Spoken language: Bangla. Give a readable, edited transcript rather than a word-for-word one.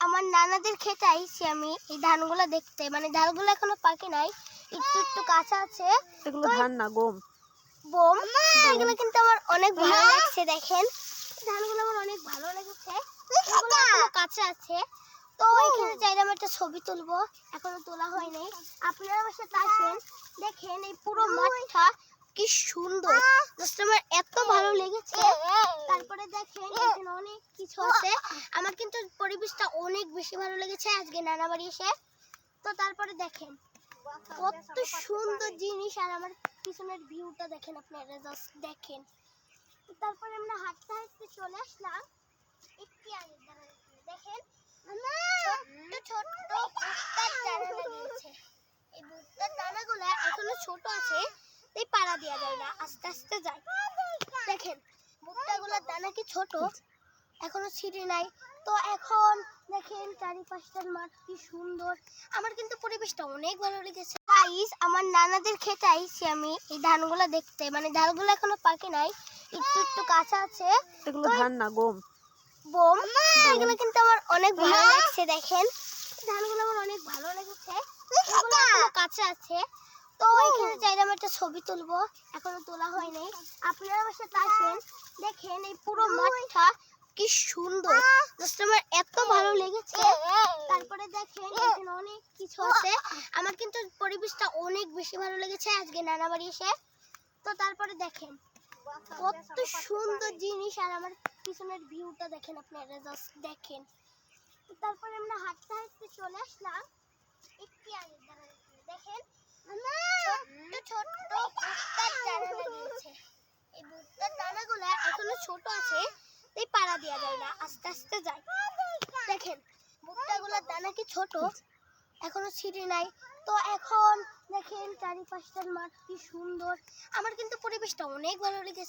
আমার নানাদের খেতে আইছি আমি এই ধানগুলো দেখতে, মানে ধানগুলো এখনো পাকে নাই, একটু একটু কাঁচা আছে। এগুলো ধান না, গম। এগুলো কিন্তু আমার অনেক ভালো লাগছে। দেখেন ধানগুলো আমার অনেক ভালো লেগেছে, এগুলো এখনো কাঁচা আছে। তো এখানে চাইলাম একটা ছবি তুলবো, এখনো তোলা হয়নি। আপনারা আমার সাথে আসেন, দেখেন এই পুরো মাঠটা কি সুন্দর, জাস্ট আমার এত ভালো লেগেছে। তারপরে দেখেন এখানে অনেক কিছু আছে, আমার কিন্তু পরিবেশটা অনেক বেশি ভালো লেগেছে আজকে নানা বাড়ি এসে। তো তারপরে দেখেন কত সুন্দর জিনিস, আর আমার পিছনের ভিউটা দেখেন আপনারা, জাস্ট দেখেন। তারপরে আমরা হাঁটতে হাঁটতে চলে আসলাম একটি আগে, দেখেন ছোট্ট ছোট্ট ভুট্টার দানা লাগিয়েছে। এই ভুট্টার দানাগুলো এখনো ছোট আছে, তাই পাড়া দেওয়া যায় না, আস্তে আস্তে যায়। দেখেন ভুট্টাগুলোর দানা কি ছোট, এখনো ছিঁড়ে নাই। তো এখন দেখেন চারিপাশটার মাঠ কি সুন্দর, আমার কিন্তু পরিবেশটা অনেক ভালো লেগেছে। গাইস, আমার নানাদের খেতে আইছি আমি এই ধানগুলো দেখতে, মানে ধানগুলো এখনো পাকে নাই, একটু একটু কাঁচা আছে। এগুলো ধান না, গম। এগুলো কিন্তু আমার অনেক ভালো লাগছে। দেখেন ধানগুলো আমার অনেক ভালো লেগেছে, এগুলো এখনো কাঁচা আছে। তো এখানে চাইলাম একটা ছবি তুলবো, এখনো তোলা হয়নি। আপনারা আমার সাথে আসেন, দেখেন এই পুরো মাঠটা কি সুন্দর, জাস্ট আমার এত ভালো লেগেছে। তারপরে দেখেন এখানে অনেক কিছু আছে, আমার কিন্তু পরিবেশটা অনেক বেশি ভালো লেগেছে আজকে নানা বাড়ি এসে। তো তারপরে দেখেন কত সুন্দর জিনিস, আর আমার পিছনের ভিউটা দেখেন আপনারা, জাস্ট দেখেন। তারপরে আমরা হাঁটতে হাঁটতে চলে আসলাম একটি আগে, দেখেন ছোট্ট ছোট্ট ভুট্টার দানা লাগিয়েছে। এই ভুট্টার দানাগুলো এখনো ছোট আছে, তাই পাড়া দেওয়া যায় না, আস্তে আস্তে যায়। দেখেন ভুট্টাগুলোর দানা কি ছোট, এখনো ছিঁড়ে নাই। তো এখন দেখেন চারিপাশটার মাঠ কি সুন্দর, আমার কিন্তু পরিবেশটা অনেক ভালো লেগেছে।